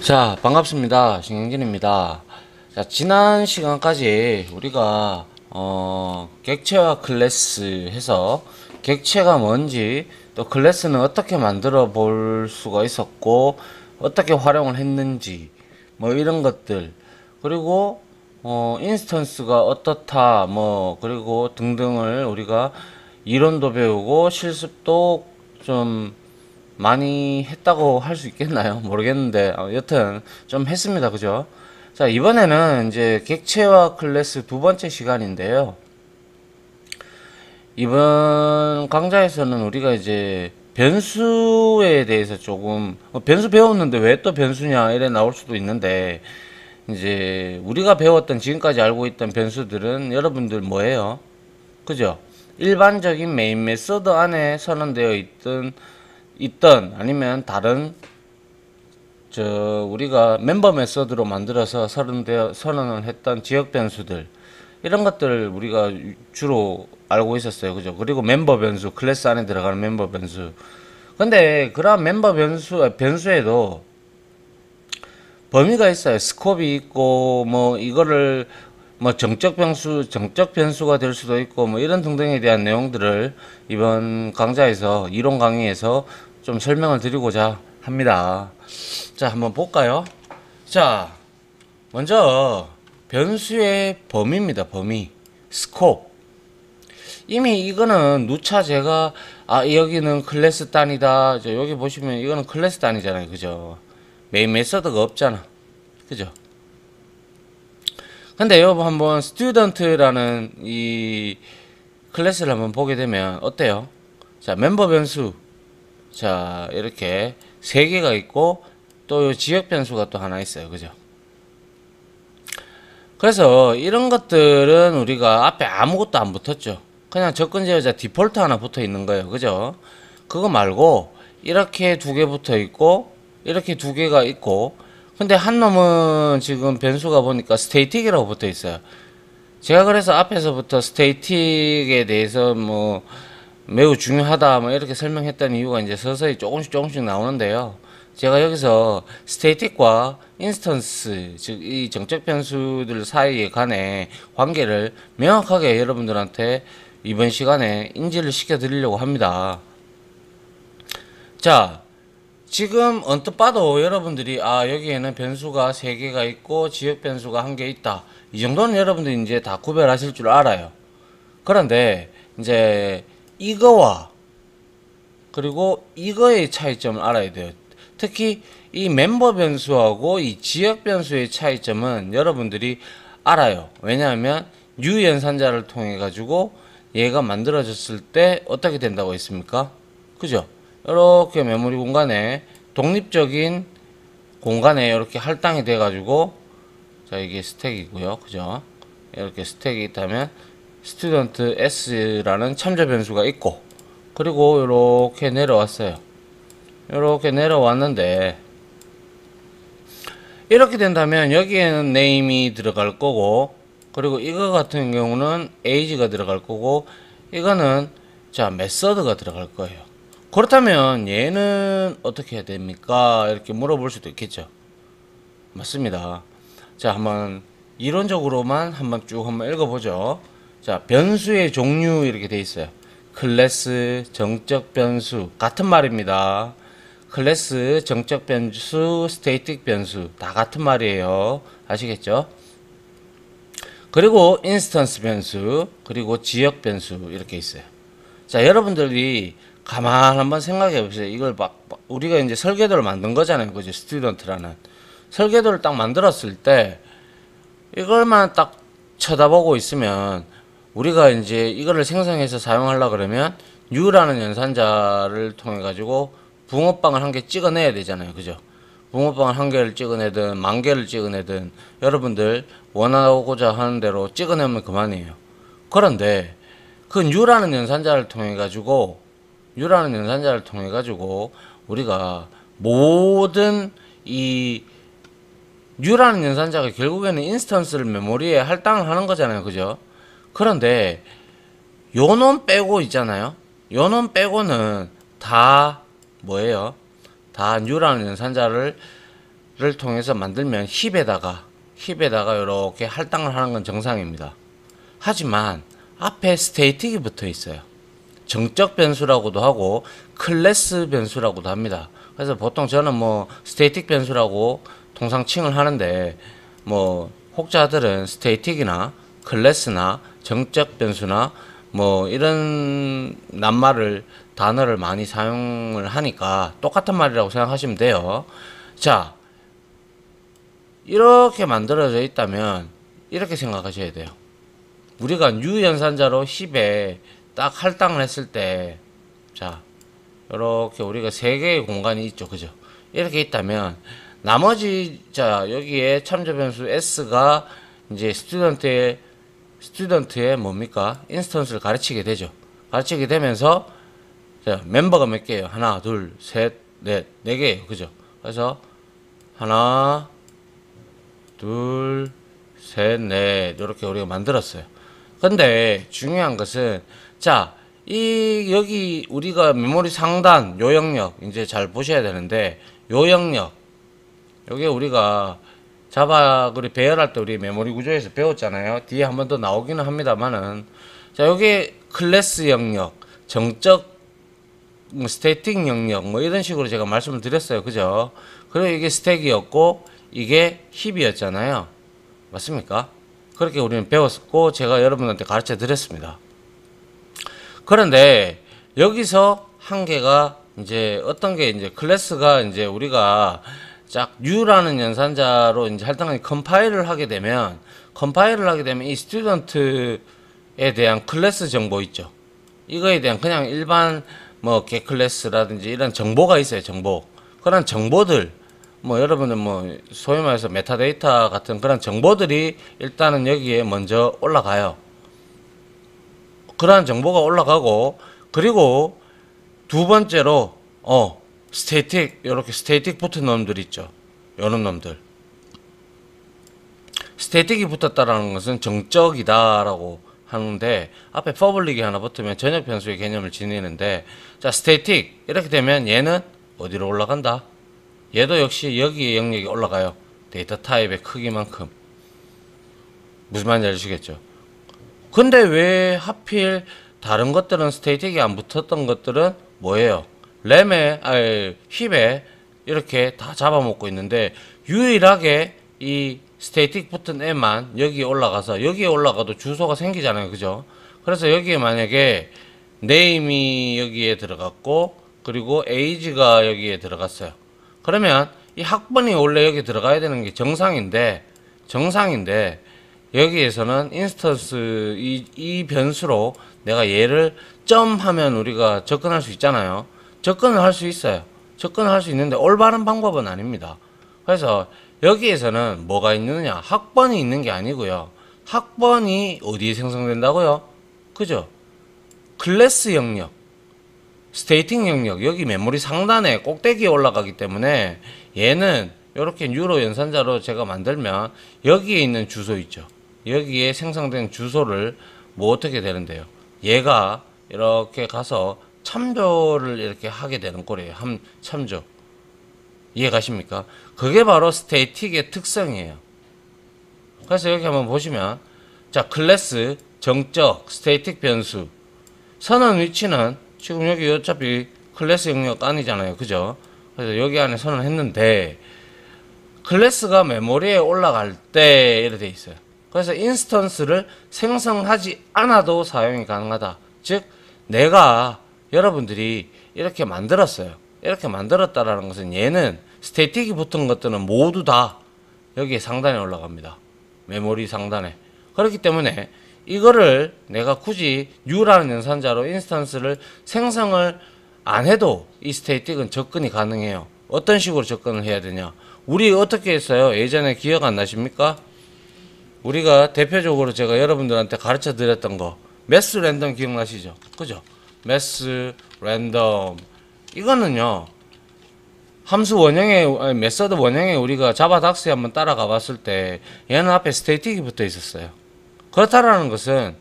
자, 반갑습니다. 신경진입니다. 자, 지난 시간까지 우리가 객체와 클래스 해서 객체가 뭔지, 또 클래스는 어떻게 만들어 볼 수가 있었고 어떻게 활용을 했는지 뭐 이런 것들, 그리고 인스턴스가 어떻다 뭐 그리고 등등을 우리가 이론도 배우고 실습도 좀 많이 했다고 할 수 있겠나요? 모르겠는데 여튼 좀 했습니다. 그죠? 자, 이번에는 이제 객체와 클래스 두 번째 시간인데요. 이번 강좌에서는 우리가 이제 변수에 대해서 조금 변수 배웠는데 왜 또 변수냐 이래 나올 수도 있는데, 이제 우리가 배웠던 지금까지 알고 있던 변수들은 여러분들 뭐예요? 그죠? 일반적인 메인 메서드 안에 선언되어 있던 아니면 다른 우리가 멤버 메서드로 만들어서 선언을 했던 지역 변수들, 이런 것들 우리가 주로 알고 있었어요. 그죠? 그리고 멤버 변수, 클래스 안에 들어가는 멤버 변수. 근데 그런 멤버 변수에도 범위가 있어요. 스콥이 있고 뭐 이거를 뭐 정적 변수가 될 수도 있고 뭐 이런 등등에 대한 내용들을 이번 강좌에서 이론 강의에서 좀 설명을 드리고자 합니다. 자, 한번 볼까요? 자, 먼저 변수의 범위입니다. 범위. 스콥. 이미 이거는 누차 제가 여기는 클래스 단위다. 여기 보시면 이거는 클래스 단위잖아요. 그죠? 메인 메서드가 없잖아. 그죠? 근데 여러분 한번 스튜던트라는 이 클래스를 한번 보게 되면 어때요? 자, 멤버 변수. 자, 이렇게 세 개가 있고 또 지역 변수가 또 하나 있어요. 그죠? 그래서 이런 것들은 우리가 앞에 아무것도 안 붙었죠. 그냥 접근 제어자 디폴트 하나 붙어 있는 거예요. 그죠? 그거 말고 이렇게 두 개 붙어 있고 이렇게 두 개가 있고, 근데 한 놈은 지금 변수가 보니까 스테이틱이라고 붙어 있어요. 제가 그래서 앞에서부터 스테이틱에 대해서 뭐 매우 중요하다 뭐 이렇게 설명했던 이유가 이제 서서히 조금씩 나오는데요. 제가 여기서 스테이틱과 인스턴스, 즉 이 정적 변수들 사이에 간의 관계를 명확하게 여러분들한테 이번 시간에 인지를 시켜 드리려고 합니다. 자, 지금 언뜻 봐도 여러분들이 여기에는 변수가 3개가 있고 지역 변수가 1개 있다, 이 정도는 여러분들이 이제 다 구별하실 줄 알아요. 그런데 이제 이거와 그리고 이거의 차이점을 알아야 돼요. 특히 이 멤버 변수하고 이 지역 변수의 차이점은 여러분들이 알아요. 왜냐하면 U 연산자를 통해 가지고 얘가 만들어졌을 때 어떻게 된다고 했습니까? 그죠? 이렇게 메모리 공간에 독립적인 공간에 이렇게 할당이 돼 가지고, 자, 이게 스택이고요. 그죠? 이렇게 스택이 있다면 스튜던트 S라는 참조 변수가 있고, 그리고 이렇게 내려왔어요. 이렇게 내려왔는데, 이렇게 된다면 여기에는 name이 들어갈 거고, 그리고 이거 같은 경우는 age가 들어갈 거고, 이거는 자 메서드가 들어갈 거예요. 그렇다면 얘는 어떻게 해야 됩니까? 이렇게 물어볼 수도 있겠죠. 맞습니다. 자, 한번 이론적으로만 한번 읽어보죠. 자, 변수의 종류 이렇게 돼 있어요. 클래스, 정적 변수, 같은 말입니다. 클래스, 정적 변수, 스테이틱 변수 다 같은 말이에요. 아시겠죠? 그리고 인스턴스 변수, 그리고 지역 변수 이렇게 있어요. 자, 여러분들이 가만 한번 생각해 보세요. 이걸 우리가 이제 설계도를 만든 거잖아요. 그죠? 스튜던트라는 설계도를 딱 만들었을 때 이걸만 딱 쳐다보고 있으면, 우리가 이제 이거를 생성해서 사용하려 그러면 U라는 연산자를 통해 가지고 붕어빵을 한 개 찍어내야 되잖아요. 그죠? 붕어빵을 한 개를 찍어내든 만 개를 찍어내든 여러분들 원하고자 하는 대로 찍어내면 그만이에요. 그런데 그 U라는 연산자를 통해 가지고 우리가 모든 이 U라는 연산자가 결국에는 인스턴스를 메모리에 할당을 하는 거잖아요. 그죠? 그런데 요놈 빼고 있잖아요. 요놈 빼고는 다 뭐예요? 다 U라는 연산자를 통해서 만들면 힙에다가 이렇게 할당을 하는 건 정상입니다. 하지만 앞에 스테이틱이 붙어 있어요. 정적 변수라고도 하고 클래스 변수라고도 합니다. 그래서 보통 저는 뭐 스테이틱 변수라고 통상 칭을 하는데, 뭐 혹자들은 스테이틱이나 클래스나 정적 변수나 뭐 이런 단어를 많이 사용을 하니까 똑같은 말이라고 생각하시면 돼요. 자, 이렇게 만들어져 있다면 이렇게 생각하셔야 돼요. 우리가 유연산자로 힙에 딱 할당을 했을 때, 자, 이렇게 우리가 세 개의 공간이 있죠, 그죠? 이렇게 있다면 나머지, 자, 여기에 참조 변수 s가 이제 스튜던트의 뭡니까? 인스턴스를 가르치게 되죠. 가르치게 되면서, 자, 멤버가 몇 개예요? 하나, 둘, 셋, 넷, 네 개예요, 그죠? 그래서 하나, 둘, 셋, 넷, 이렇게 우리가 만들었어요. 근데 중요한 것은, 자, 여기 우리가 메모리 상단 요 영역 이제 잘 보셔야 되는데, 요 영역, 요게 우리가 자바그리 배열할 때 우리 메모리 구조에서 배웠잖아요. 뒤에 한 번 더 나오기는 합니다만은, 자, 요게 클래스 영역, 정적 스태틱 영역, 뭐 이런 식으로 제가 말씀을 드렸어요, 그죠? 그리고 이게 스택이었고 이게 힙이었잖아요. 맞습니까? 그렇게 우리는 배웠고 제가 여러분한테 가르쳐 드렸습니다. 그런데 여기서 한계가 이제 어떤 게, 이제 클래스가 이제 우리가 짝 U라는 연산자로 이제 할당하게 컴파일을 하게 되면 이 스튜던트에 대한 클래스 정보 있죠. 이거에 대한 그냥 일반 뭐 get 클래스라든지 이런 정보가 있어요. 정보. 그런 정보들, 뭐 여러분들 뭐 소위 말해서 메타데이터 같은 그런 정보들이 일단은 여기에 먼저 올라가요. 그러한 정보가 올라가고, 그리고 두 번째로 스태틱, 이렇게 스태틱 붙은 놈들 있죠. 요런 놈들. 스태틱이 붙었다라는 것은 정적이다라고 하는데, 앞에 퍼블릭이 하나 붙으면 전역 변수의 개념을 지니는데, 자, 스태틱 이렇게 되면 얘는 어디로 올라간다? 얘도 역시 여기에 영역이 올라가요. 데이터 타입의 크기만큼. 무슨 말인지 알으시겠죠? 근데 왜 하필 다른 것들은 스태틱이 안 붙었던 것들은 뭐예요? 힙에 이렇게 다 잡아먹고 있는데, 유일하게 이 스태틱 붙은 애만 여기에 올라가서, 여기에 올라가도 주소가 생기잖아요, 그죠? 그래서 여기에 만약에 네임이 여기에 들어갔고, 그리고 에이지가 여기에 들어갔어요. 그러면 이 학번이 원래 여기 들어가야 되는 게 정상인데 여기에서는 인스턴스 이 변수로 내가 얘를 점하면 우리가 접근할 수 있잖아요. 접근을 할 수 있어요. 접근을 할 수 있는데 올바른 방법은 아닙니다. 그래서 여기에서는 뭐가 있느냐? 학번이 있는 게 아니고요. 학번이 어디에 생성된다고요? 그죠? 클래스 영역, 스테이팅 영역, 여기 메모리 상단에 꼭대기에 올라가기 때문에 얘는 이렇게 유로 연산자로 제가 만들면 여기에 있는 주소 있죠. 여기에 생성된 주소를 뭐 어떻게 되는데요? 얘가 이렇게 가서 참조를 이렇게 하게 되는 꼴이에요. 참조. 이해 가십니까? 그게 바로 스태틱의 특성이에요. 그래서 여기 한번 보시면, 자, 클래스, 정적, 스태틱 변수. 선언 위치는 지금 여기 어차피 클래스 영역 아니잖아요. 그죠? 그래서 여기 안에 선언을 했는데, 클래스가 메모리에 올라갈 때 이렇게 돼 있어요. 그래서 인스턴스를 생성하지 않아도 사용이 가능하다. 즉, 내가 여러분들이 이렇게 만들었어요. 이렇게 만들었다라는 것은 얘는 스태틱이 붙은 것들은 모두 다 여기에 상단에 올라갑니다. 메모리 상단에. 그렇기 때문에 이거를 내가 굳이 U라는 연산자로 인스턴스를 생성을 안 해도 이 스태틱은 접근이 가능해요. 어떤 식으로 접근을 해야 되냐? 우리 어떻게 했어요? 예전에 기억 안 나십니까? 우리가 대표적으로 제가 여러분들한테 가르쳐 드렸던 거, 매스 랜덤 기억나시죠? 그죠? 매스 랜덤. 이거는요, 함수 원형에, 메서드 원형에 우리가 자바닥스에 한번 따라가 봤을 때 얘는 앞에 스태틱이 붙어 있었어요. 그렇다라는 것은,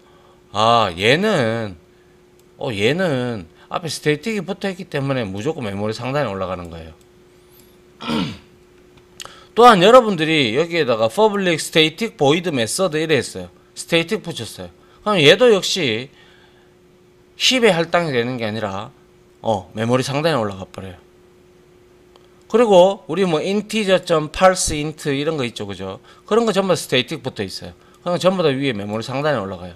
얘는 앞에 스태틱이 붙어 있기 때문에 무조건 메모리 상단에 올라가는 거예요. 또한 여러분들이 여기에다가 public static void method 이래 했어요. static 붙였어요. 그럼 얘도 역시 힙에 할당이 되는 게 아니라 메모리 상단에 올라가 버려요. 그리고 우리 뭐 integer.parse int 이런 거 있죠, 그죠? 그런 거 전부 다 static 붙어 있어요. 그럼 전부 다 위에 메모리 상단에 올라가요.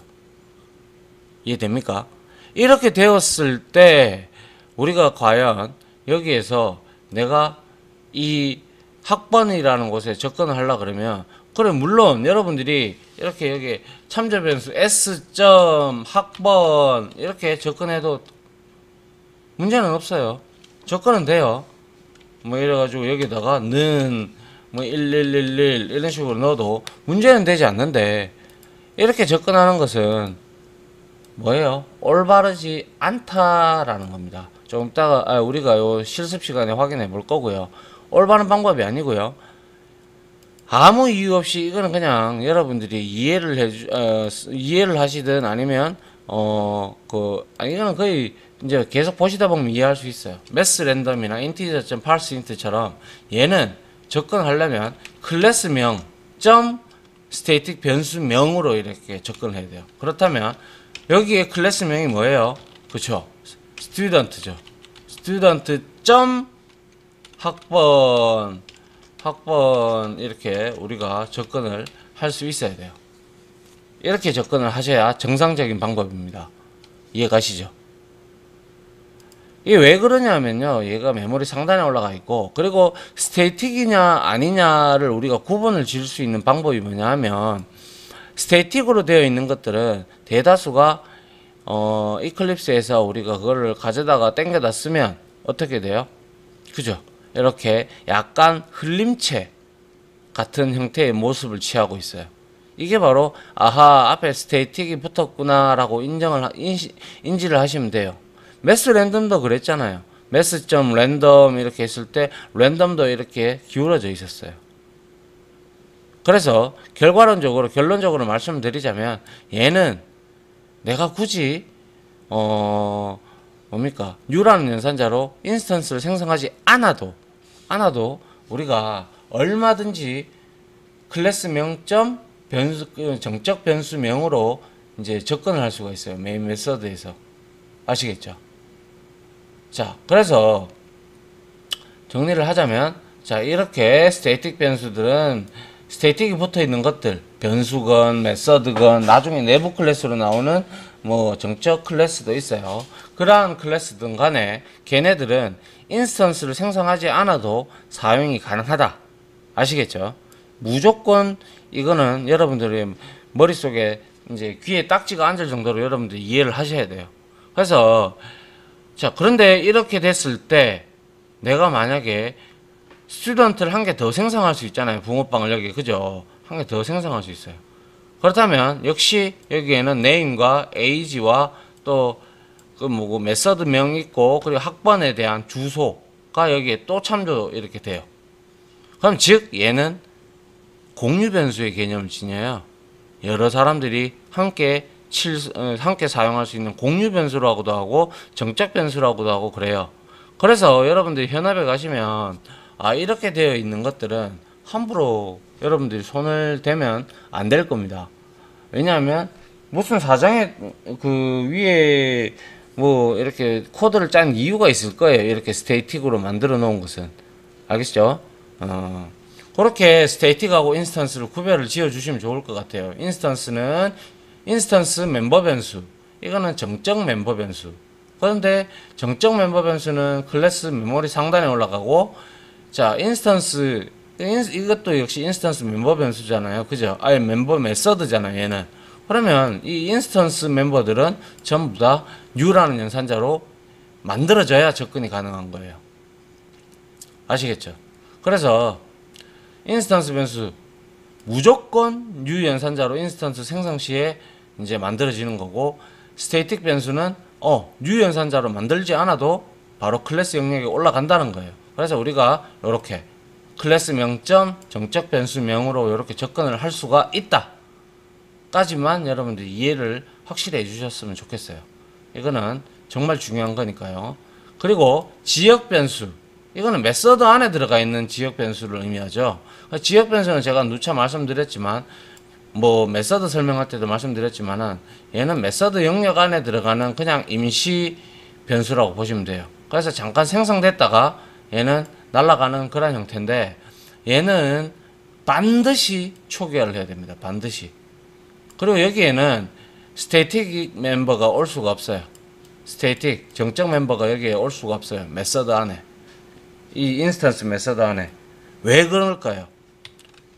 이해됩니까? 이렇게 되었을 때 우리가 과연 여기에서 내가 이 학번이라는 곳에 접근을 하려 그러면, 그래 물론 여러분들이 이렇게 여기 참조 변수 s.학번 이렇게 접근해도 문제는 없어요. 접근은 돼요. 뭐 이래가지고 여기다가 는 뭐 1111 이런 식으로 넣어도 문제는 되지 않는데, 이렇게 접근하는 것은 뭐예요? 올바르지 않다라는 겁니다. 좀 이따가 우리가 요 실습 시간에 확인해 볼 거고요. 올바른 방법이 아니고요. 아무 이유 없이 이거는 그냥 여러분들이 이해를 하시든 아니면 이거는 거의 이제 계속 보시다 보면 이해할 수 있어요. 매스 랜덤이나 integer.parseInt처럼 얘는 접근하려면 클래스명 static 변수명으로 이렇게 접근을 해야 돼요. 그렇다면 여기에 클래스명이 뭐예요? 그쵸? student죠. student 학번 이렇게 우리가 접근을 할 수 있어야 돼요. 이렇게 접근을 하셔야 정상적인 방법입니다. 이해 가시죠? 이게 왜 그러냐면요, 얘가 메모리 상단에 올라가 있고, 그리고 스태틱이냐 아니냐를 우리가 구분을 지을 수 있는 방법이 뭐냐 하면, 스태틱으로 되어 있는 것들은 대다수가 이클립스에서 우리가 그거를 가져다가 땡겨다 쓰면 어떻게 돼요? 그죠? 이렇게 약간 흘림체 같은 형태의 모습을 취하고 있어요. 이게 바로 아하, 앞에 스태틱이 붙었구나 라고 인지를 하시면 돼요. 매스 랜덤도 그랬잖아요. 매스.랜덤 이렇게 했을 때 랜덤도 이렇게 기울어져 있었어요. 그래서 결론적으로 말씀드리자면, 얘는 내가 굳이 new라는 연산자로 인스턴스를 생성하지 않아도 우리가 얼마든지 클래스명 정적 변수명으로 이제 접근을 할 수가 있어요. 메인 메서드에서. 아시겠죠? 자, 그래서 정리를 하자면, 자, 이렇게 스태틱 변수들은 스태틱이 붙어 있는 것들, 변수건 메서드건 나중에 내부 클래스로 나오는 뭐 정적 클래스도 있어요. 그러한 클래스든 간에 걔네들은 인스턴스를 생성하지 않아도 사용이 가능하다. 아시겠죠? 무조건 이거는 여러분들의 머릿속에 이제 귀에 딱지가 앉을 정도로 여러분들이 이해를 하셔야 돼요. 그래서 자, 그런데 이렇게 됐을 때 내가 만약에 스튜던트를 한 개 더 생성할 수 있잖아요. 붕어빵을 여기, 그죠? 한 개 더 생성할 수 있어요. 그렇다면 역시 여기에는 name과 age와 또 메서드명 있고, 그리고 학번에 대한 주소가 여기에 또 참조 이렇게 돼요. 그럼 즉 얘는 공유 변수의 개념을 지녀요. 여러 사람들이 함께 사용할 수 있는 공유 변수라고도 하고 정적 변수라고도 하고 그래요. 그래서 여러분들이 현업에 가시면 이렇게 되어 있는 것들은 함부로 여러분들이 손을 대면 안 될 겁니다. 왜냐하면 무슨 사장에 그 위에 뭐 이렇게 코드를 짠 이유가 있을 거예요. 이렇게 스태틱으로 만들어 놓은 것은. 알겠죠? 그렇게 스태틱하고 인스턴스를 구별을 지어 주시면 좋을 것 같아요. 인스턴스는 인스턴스 멤버 변수, 이거는 정적 멤버 변수. 그런데 정적 멤버 변수는 클래스 메모리 상단에 올라가고, 자, 인스턴스 이것도 역시 인스턴스 멤버 변수잖아요. 그죠? 아예 멤버 메서드잖아요, 얘는. 그러면 이 인스턴스 멤버들은 전부 다 new라는 연산자로 만들어져야 접근이 가능한 거예요. 아시겠죠? 그래서 인스턴스 변수 무조건 new 연산자로 인스턴스 생성 시에 이제 만들어지는 거고, 스태틱 변수는 new 연산자로 만들지 않아도 바로 클래스 영역에 올라간다는 거예요. 그래서 우리가 이렇게 클래스 명점 정적 변수명으로 이렇게 접근을 할 수가 있다 까지만 여러분들이 이해를 확실히 해주셨으면 좋겠어요. 이거는 정말 중요한 거니까요. 그리고 지역 변수, 이거는 메서드 안에 들어가 있는 지역 변수를 의미하죠. 지역 변수는 제가 누차 말씀드렸지만 뭐 메서드 설명할 때도 말씀드렸지만은 얘는 메서드 영역 안에 들어가는 그냥 임시 변수라고 보시면 돼요. 그래서 잠깐 생성됐다가 얘는 날아가는 그런 형태인데 얘는 반드시 초기화를 해야 됩니다. 반드시. 그리고 여기에는 스태틱 멤버가 올 수가 없어요. 스태틱 정적 멤버가 여기에 올 수가 없어요. 메서드 안에. 이 인스턴스 메서드 안에. 왜 그럴까요?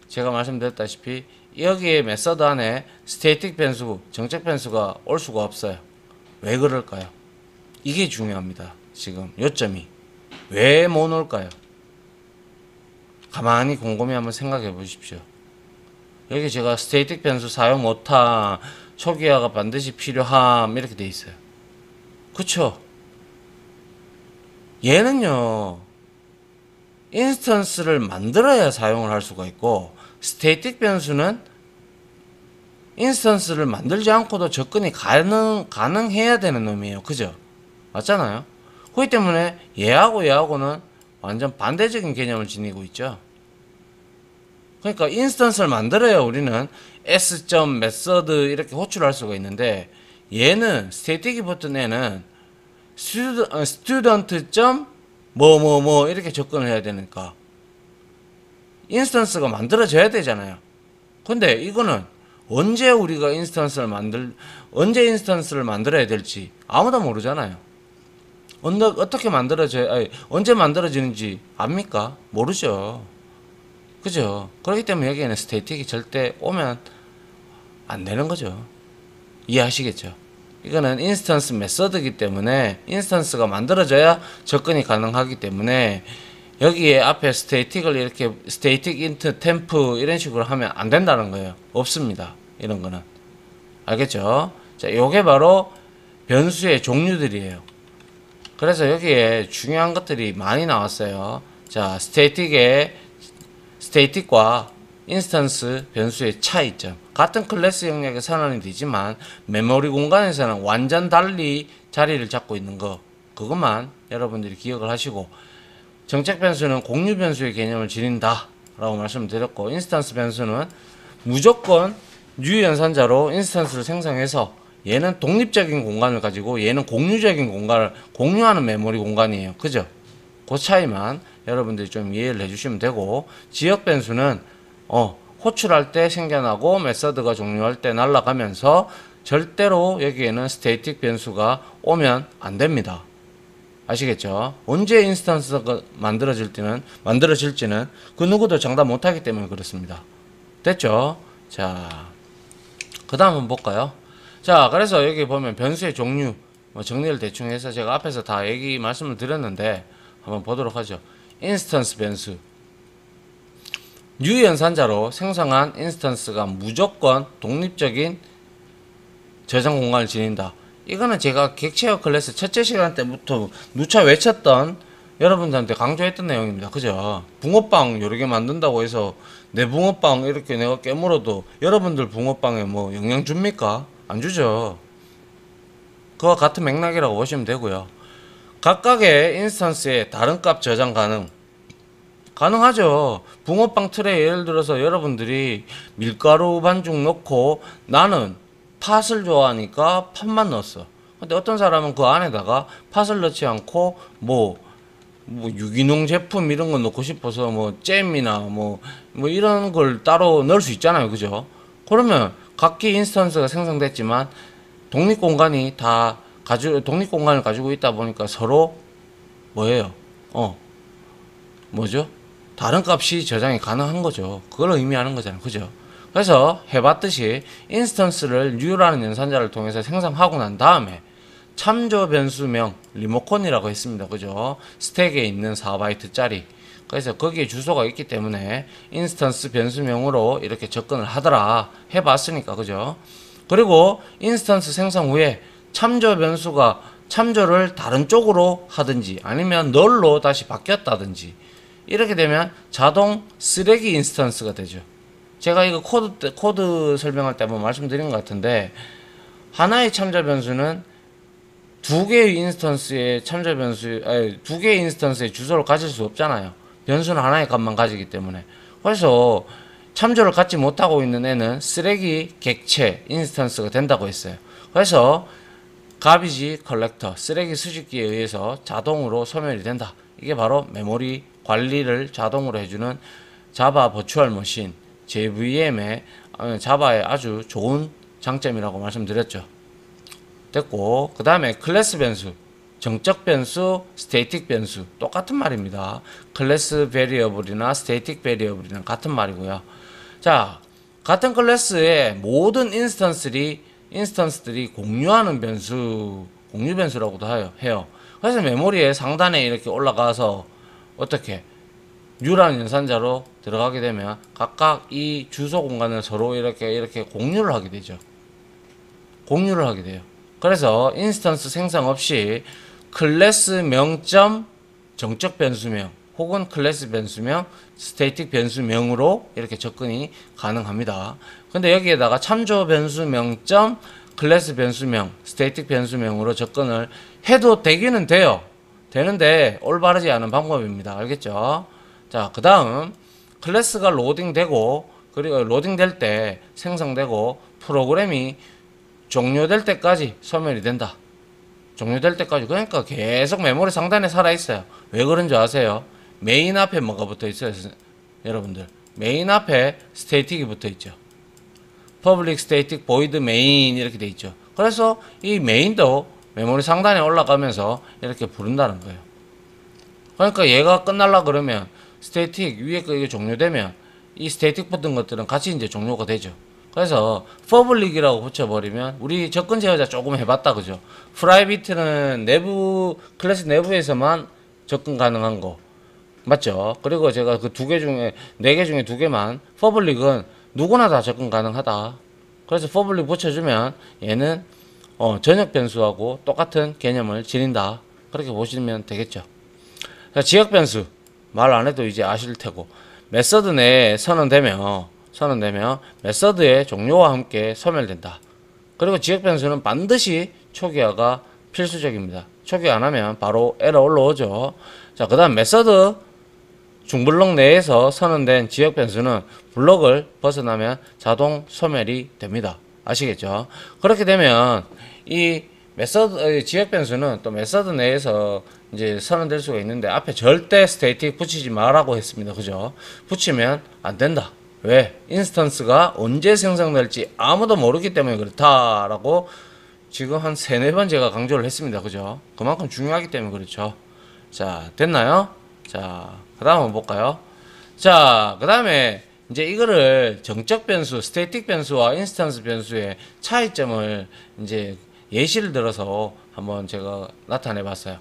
제가 말씀드렸다시피 여기에 메서드 안에 스태틱 변수, 정적 변수가 올 수가 없어요. 왜 그럴까요? 이게 중요합니다. 지금 요점이. 왜 못 올까요? 가만히 곰곰이 한번 생각해 보십시오. 여기 제가 스태틱 변수 사용 못함, 초기화가 반드시 필요함 이렇게 돼 있어요. 그쵸? 얘는요 인스턴스를 만들어야 사용을 할 수가 있고 스태틱 변수는 인스턴스를 만들지 않고도 접근이 가능해야 되는 놈이에요. 그죠? 맞잖아요? 그렇기 때문에 얘하고는 완전 반대적인 개념을 지니고 있죠. 그러니까 인스턴스를 만들어야 우리는 s.method 이렇게 호출할 수가 있는데 얘는 스태틱이 붙은 애는 student. 뭐뭐뭐 이렇게 접근을 해야 되니까 인스턴스가 만들어져야 되잖아요. 근데 이거는 언제 인스턴스를 만들어야 될지 아무도 모르잖아요. 어떻게 언제 만들어지는지 압니까? 모르죠. 그죠? 그렇기 때문에 여기에는 스태틱이 절대 오면 안 되는 거죠. 이해하시겠죠? 이거는 인스턴스 메서드이기 때문에 인스턴스가 만들어져야 접근이 가능하기 때문에 여기에 앞에 스태틱을 이렇게 스태틱 인트 템프 이런 식으로 하면 안 된다는 거예요. 없습니다. 이런 거는. 알겠죠? 자, 요게 바로 변수의 종류들이에요. 그래서 여기에 중요한 것들이 많이 나왔어요. 자, 스태틱과 인스턴스 변수의 차이점. 같은 클래스 영역에 선언이 되지만 메모리 공간에서는 완전 달리 자리를 잡고 있는 거. 그것만 여러분들이 기억을 하시고 정책 변수는 공유 변수의 개념을 지닌다 라고 말씀드렸고 인스턴스 변수는 무조건 유연산자로 인스턴스를 생성해서 얘는 독립적인 공간을 가지고 얘는 공유적인 공간을 공유하는 메모리 공간이에요. 그죠? 그 차이만 여러분들이 좀 이해를 해주시면 되고 지역 변수는 호출할 때 생겨나고 메서드가 종료할 때 날아가면서 절대로 여기에는 스태틱 변수가 오면 안 됩니다. 아시겠죠? 언제 인스턴스가 만들어질지는 그 누구도 장담 못하기 때문에 그렇습니다. 됐죠? 자, 그 다음 한번 볼까요? 자, 그래서 여기 보면 변수의 종류 정리를 대충 해서 제가 앞에서 다 말씀을 드렸는데 한번 보도록 하죠. 인스턴스 변수. 유연산자로 생성한 인스턴스가 무조건 독립적인 저장 공간을 지닌다. 이거는 제가 객체어 클래스 첫째 시간 때부터 누차 외쳤던 여러분들한테 강조했던 내용입니다. 그죠? 붕어빵 여러 개 만든다고 해서 내 붕어빵 이렇게 내가 깨물어도 여러분들 붕어빵에 뭐 영향 줍니까? 안 주죠. 그와 같은 맥락이라고 보시면 되고요. 각각의 인스턴스에 다른 값 저장 가능하죠. 붕어빵 틀에 예를 들어서 여러분들이 밀가루 반죽 넣고 나는 팥을 좋아하니까 팥만 넣었어. 근데 어떤 사람은 그 안에다가 팥을 넣지 않고 뭐 유기농 제품 이런 거 넣고 싶어서 뭐 잼이나 뭐 이런 걸 따로 넣을 수 있잖아요. 그죠? 그러면 각기 인스턴스가 생성됐지만 독립 공간을 가지고 있다 보니까 서로 뭐예요? 뭐죠? 다른 값이 저장이 가능한 거죠. 그걸 의미하는 거잖아요. 그죠? 그래서 해봤듯이 인스턴스를 new라는 연산자를 통해서 생성하고 난 다음에 참조 변수명 리모컨이라고 했습니다. 그죠? 스택에 있는 4바이트짜리. 그래서 거기에 주소가 있기 때문에 인스턴스 변수명으로 이렇게 접근을 하더라. 해봤으니까. 그죠? 그리고 인스턴스 생성 후에 참조 변수가 참조를 다른 쪽으로 하든지 아니면 널로 다시 바뀌었다든지 이렇게 되면 자동 쓰레기 인스턴스가 되죠. 제가 이거 코드 설명할 때 한번 말씀드린 것 같은데 하나의 참조 변수는 두 개의 인스턴스의 참조 변수, 아니, 두 개의 인스턴스의 주소를 가질 수 없잖아요. 변수는 하나의 값만 가지기 때문에. 그래서 참조를 갖지 못하고 있는 애는 쓰레기 객체 인스턴스가 된다고 했어요. 그래서 가비지 컬렉터, 쓰레기 수집기에 의해서 자동으로 소멸이 된다. 이게 바로 메모리 관리를 자동으로 해주는 자바 버추얼 머신, JVM의 자바의 아주 좋은 장점이라고 말씀드렸죠. 됐고, 그 다음에 클래스 변수, 정적 변수, 스태틱 변수 똑같은 말입니다. 클래스 베리어블이나 스태틱 베리어블이랑 같은 말이고요. 자, 같은 클래스의 모든 인스턴스들이 공유하는 변수, 공유 변수라고도 해요. 그래서 메모리의 상단에 이렇게 올라가서 어떻게 뉴라는 연산자로 들어가게 되면 각각 이 주소 공간을 서로 이렇게 공유를 하게 되죠. 공유를 하게 돼요. 그래서 인스턴스 생성 없이 클래스 명점 정적 변수명 혹은 클래스 변수명, 스태틱 변수명으로 이렇게 접근이 가능합니다. 근데 여기에다가 참조 변수명점 클래스 변수명, 스태틱 변수명으로 접근을 해도 되기는 돼요. 되는데 올바르지 않은 방법입니다. 알겠죠? 자, 그 다음 클래스가 로딩되고, 그리고 로딩될 때 생성되고 프로그램이 종료될 때까지 소멸이 된다. 종료될 때까지. 그러니까 계속 메모리 상단에 살아있어요. 왜 그런 줄 아세요? 메인 앞에 뭐가 붙어 있어요? 여러분들, 메인 앞에 스태틱이 붙어 있죠. 퍼블릭 스태틱 보이드 메인 이렇게 돼 있죠. 그래서 이 메인도 메모리 상단에 올라가면서 이렇게 부른다는 거예요. 그러니까 얘가 끝날라 그러면 스태틱 위에 거 이게 종료되면 이 스태틱 붙은 것들은 같이 이제 종료가 되죠. 그래서 퍼블릭이라고 붙여버리면, 우리 접근 제어자 조금 해봤다 그죠? 프라이빗은 내부 클래스 내부에서만 접근 가능한 거 맞죠? 그리고 제가 그 두 개 중에, 4개 중에 2개만, 퍼블릭은 누구나 다 접근 가능하다. 그래서 퍼블릭 붙여주면 얘는 전역 변수하고 똑같은 개념을 지닌다. 그렇게 보시면 되겠죠. 자, 지역 변수 말 안 해도 이제 아실 테고, 메서드 내에 선언되면 메서드의 종료와 함께 소멸된다. 그리고 지역 변수는 반드시 초기화가 필수적입니다. 초기화 안 하면 바로 에러 올라오죠. 자, 그 다음 메서드 중블록 내에서 선언된 지역 변수는 블록을 벗어나면 자동 소멸이 됩니다. 아시겠죠? 그렇게 되면 이 메서드 지역 변수는 또 메서드 내에서 이제 선언될 수가 있는데, 앞에 절대 스태틱 붙이지 말라고 했습니다. 그죠? 붙이면 안 된다. 왜? 인스턴스가 언제 생성될지 아무도 모르기 때문에 그렇다라고 지금 한 3-4번 제가 강조를 했습니다. 그죠? 그만큼 중요하기 때문에 그렇죠. 자, 됐나요? 자, 그 다음 한번 볼까요? 자, 그 다음에 이제 이거를 정적 변수, 스태틱 변수와 인스턴스 변수의 차이점을 이제 예시를 들어서 한번 제가 나타내 봤어요.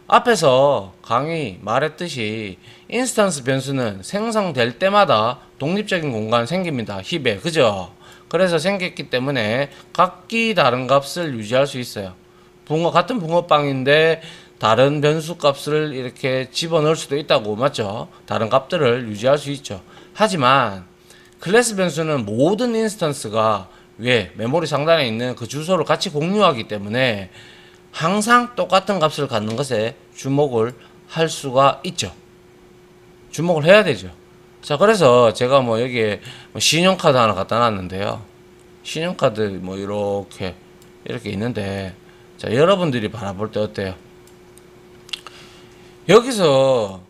앞에서 강의 말했듯이 인스턴스 변수는 생성될 때마다 독립적인 공간 생깁니다. 힙에. 그죠? 그래서 생겼기 때문에 각기 다른 값을 유지할 수 있어요. 같은 붕어빵인데 다른 변수 값을 이렇게 집어넣을 수도 있다고, 맞죠? 다른 값들을 유지할 수 있죠. 하지만 클래스 변수는 모든 인스턴스가 메모리 상단에 있는 그 주소를 같이 공유하기 때문에 항상 똑같은 값을 갖는 것에 주목을 할 수가 있죠. 주목을 해야 되죠. 자, 그래서 제가 뭐 여기에 신용카드 하나 갖다 놨는데요. 신용카드 뭐 이렇게 있는데, 자, 여러분들이 바라볼 때 어때요? 여기서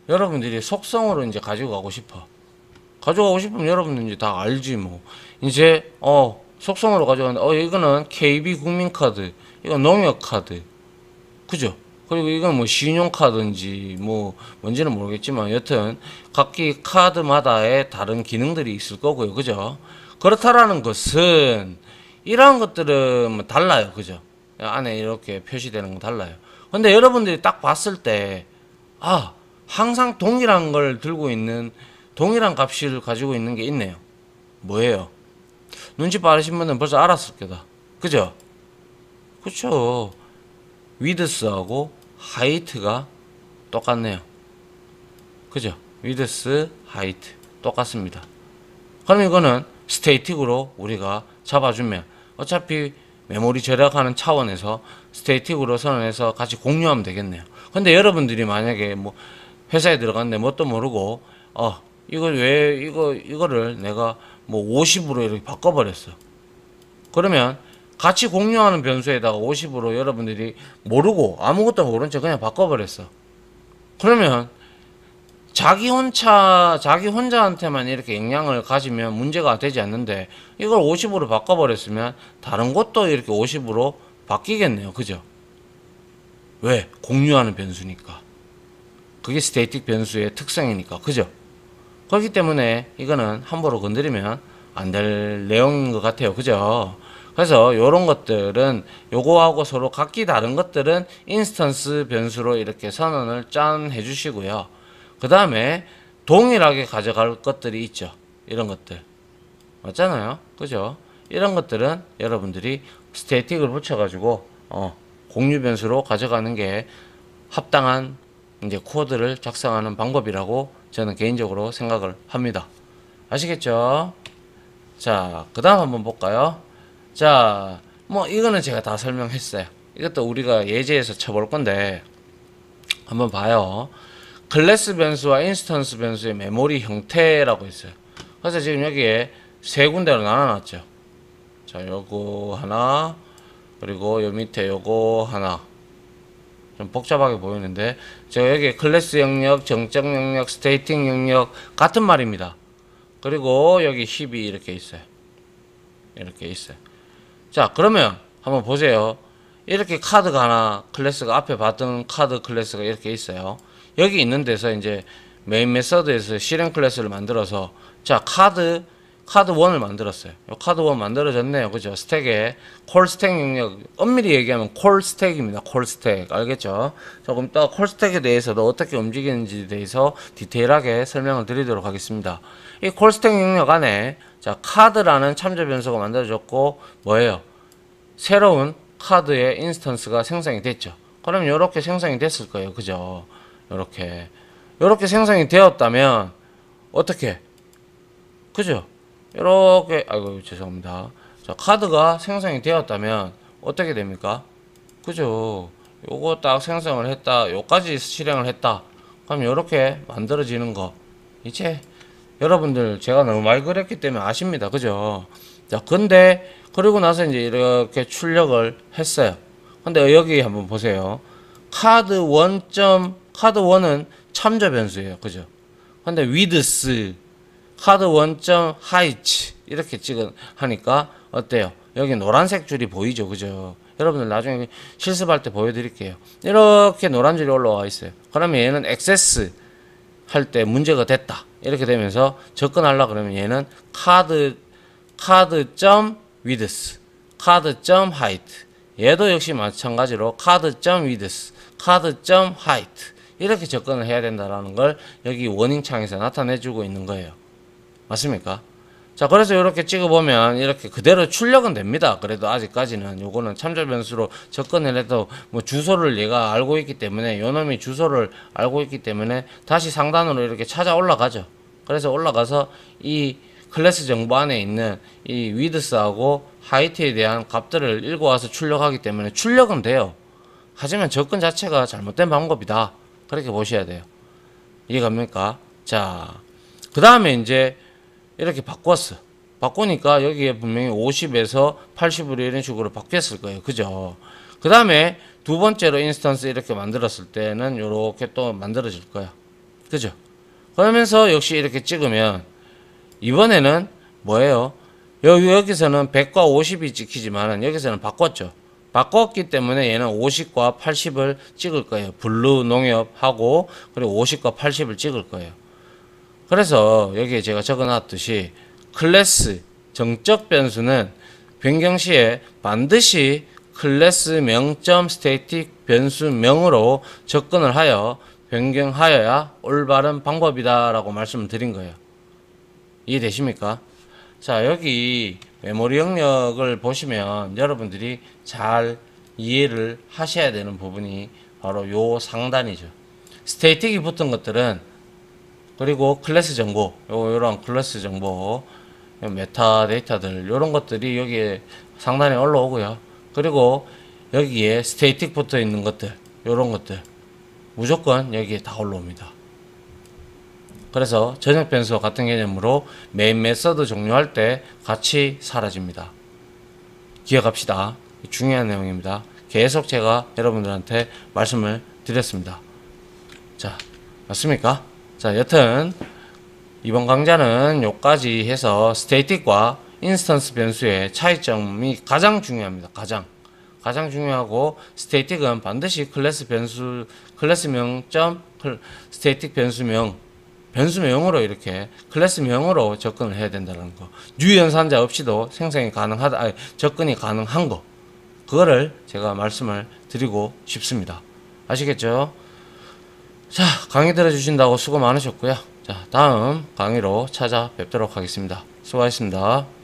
여러분들이 속성으로 이제 가지고 가고 싶으면 여러분들 이제 다 알지 뭐. 이제 속성으로 가져가는데 이거는 KB 국민카드, 이건 농협카드, 그죠? 그리고 이건 뭐 신용카드인지 뭐 뭔지는 모르겠지만 여튼 각기 카드마다의 다른 기능들이 있을 거고요. 그죠? 그렇다라는 것은 이러한 것들은 뭐 달라요. 그죠? 안에 이렇게 표시되는 건 달라요. 근데 여러분들이 딱 봤을 때 항상 동일한 걸 들고 있는, 동일한 값을 가지고 있는 게 있네요. 뭐예요? 눈치 빠르신 분은 벌써 알았을 거다. 그죠? 그쵸. 위드스하고 하이트가 똑같네요. 그죠? 위드스, 하이트 똑같습니다. 그럼 이거는 스태틱으로 우리가 잡아주면 어차피 메모리 절약하는 차원에서 스테이틱으로 선언해서 같이 공유하면 되겠네요. 근데 여러분들이 만약에 뭐 회사에 들어갔는데 뭣도 모르고 이걸 왜 이거를 내가 뭐 50으로 이렇게 바꿔버렸어. 그러면 같이 공유하는 변수에다가 50으로 여러분들이 모르고 아무것도 모른 채 그냥 바꿔버렸어. 그러면 자기 혼자한테만 이렇게 영향을 가지면 문제가 되지 않는데 이걸 50으로 바꿔버렸으면 다른 것도 이렇게 50으로 바뀌겠네요. 그죠? 왜? 공유하는 변수니까. 그게 스테이틱 변수의 특성이니까. 그죠? 그렇기 때문에 이거는 함부로 건드리면 안 될 내용인 것 같아요. 그죠? 그래서 요런 것들은 요거하고 서로 각기 다른 것들은 인스턴스 변수로 이렇게 선언을 짠 해주시고요. 그 다음에 동일하게 가져갈 것들이 있죠. 이런 것들. 맞잖아요. 그죠? 이런 것들은 여러분들이 스테이틱을 붙여가지고 공유 변수로 가져가는 게 합당한 이제 코드를 작성하는 방법이라고 저는 개인적으로 생각을 합니다. 아시겠죠? 자, 그 다음 한번 볼까요? 자, 뭐 이거는 제가 다 설명했어요. 이것도 우리가 예제에서 쳐볼 건데 한번 봐요. 클래스 변수와 인스턴스 변수의 메모리 형태라고 있어요. 그래서 지금 여기에 세 군데로 나눠놨죠. 자, 요거 하나, 그리고 요 밑에 요거 하나. 좀 복잡하게 보이는데, 제가 여기 클래스 영역, 정적 영역, 스테이틱 영역 같은 말입니다. 그리고 여기 힙이 이렇게 있어요. 이렇게 있어요. 자, 그러면 한번 보세요. 이렇게 카드가 하나, 클래스가 앞에 봤던 카드 클래스가 이렇게 있어요. 여기 있는 데서 이제 메인 메서드에서 실행 클래스를 만들어서, 자, 카드 1을 만들었어요. 카드 1 만들어졌네요. 그죠? 스택에 콜 스택 영역, 엄밀히 얘기하면 콜 스택입니다. 콜 스택. 알겠죠? 조금 이따 콜 스택에 대해서도 어떻게 움직이는지에 대해서 디테일하게 설명을 드리도록 하겠습니다. 이 콜 스택 영역 안에 자, 카드라는 참조 변수가 만들어졌고 뭐예요? 새로운 카드의 인스턴스가 생성이 됐죠. 그럼 이렇게 생성이 됐을 거예요. 그죠? 요렇게 생성이 되었다면 어떻게? 그죠? 이렇게 아이고 죄송합니다. 자, 카드가 생성이 되었다면 어떻게 됩니까? 그죠? 요거 딱 생성을 했다. 요까지 실행을 했다. 그럼 요렇게 만들어지는 거. 이제 여러분들 제가 너무 많이 그랬기 때문에 아십니다. 그죠? 자, 근데 그리고 나서 이제 이렇게 출력을 했어요. 근데 여기 한번 보세요. 카드 1은 참조 변수예요. 그죠? 근데 width 카드 1.height 이렇게 하니까 어때요? 여기 노란색 줄이 보이죠? 그죠? 여러분들 나중에 실습할 때 보여드릴게요. 이렇게 노란 줄이 올라와 있어요. 그러면 얘는 액세스 할 때 문제가 됐다. 이렇게 되면서 접근하려고 그러면 얘는 카드.width, 카드.height 얘도 역시 마찬가지로 카드.width, 카드.height 이렇게 접근을 해야 된다라는 걸 여기 워닝 창에서 나타내주고 있는 거예요. 맞습니까? 자, 그래서 이렇게 찍어보면 이렇게 그대로 출력은 됩니다. 그래도 아직까지는 요거는 참조 변수로 접근을 해도 뭐 주소를 얘가 알고 있기 때문에 요놈이 주소를 알고 있기 때문에 다시 상단으로 이렇게 찾아 올라가죠. 그래서 올라가서 이 클래스 정보 안에 있는 이 width하고 height에 대한 값들을 읽어와서 출력하기 때문에 출력은 돼요. 하지만 접근 자체가 잘못된 방법이다. 그렇게 보셔야 돼요. 이해갑니까? 자, 그 다음에 이제 이렇게 바꿨어. 바꾸니까 여기에 분명히 50에서 80으로 이런 식으로 바뀌었을 거예요. 그죠? 그 다음에 두 번째로 인스턴스 이렇게 만들었을 때는 이렇게 또 만들어질 거야. 그죠? 그러면서 역시 이렇게 찍으면 이번에는 뭐예요? 여기서는 100과 50이 찍히지만 여기서는 바꿨죠. 바꿨기 때문에 얘는 50과 80을 찍을 거예요. 블루 농협하고 그리고 50과 80을 찍을 거예요. 그래서 여기에 제가 적어놨듯이 클래스 정적 변수는 변경 시에 반드시 클래스 명점 스태틱 변수명으로 접근을 하여 변경하여야 올바른 방법이다 라고 말씀을 드린 거예요. 이해되십니까? 자, 여기 메모리 영역을 보시면 여러분들이 잘 이해를 하셔야 되는 부분이 바로 요 상단이죠. 스태틱이 붙은 것들은 그리고 클래스 정보, 요런 클래스 정보, 메타 데이터들, 요런 것들이 여기에 상단에 올라오고요. 그리고 여기에 스테이틱 붙어 있는 것들, 요런 것들 무조건 여기에 다 올라옵니다. 그래서 전역 변수 같은 개념으로 메인 메서드 종료할 때 같이 사라집니다. 기억합시다. 중요한 내용입니다. 계속 제가 여러분들한테 말씀을 드렸습니다. 자, 맞습니까? 자, 여튼 이번 강좌는 요까지 해서 스테이틱과 인스턴스 변수의 차이점이 가장 중요합니다. 가장 중요하고, 스테이틱은 반드시 클래스 변수, 클래스명 스테이틱 변수명으로 이렇게 클래스명으로 접근을 해야 된다는 거. 유연산자 없이도 생성이 가능하다, 접근이 가능한 거. 그거를 제가 말씀을 드리고 싶습니다. 아시겠죠? 자, 강의 들어주신다고 수고 많으셨고요. 자, 다음 강의로 찾아뵙도록 하겠습니다. 수고하셨습니다.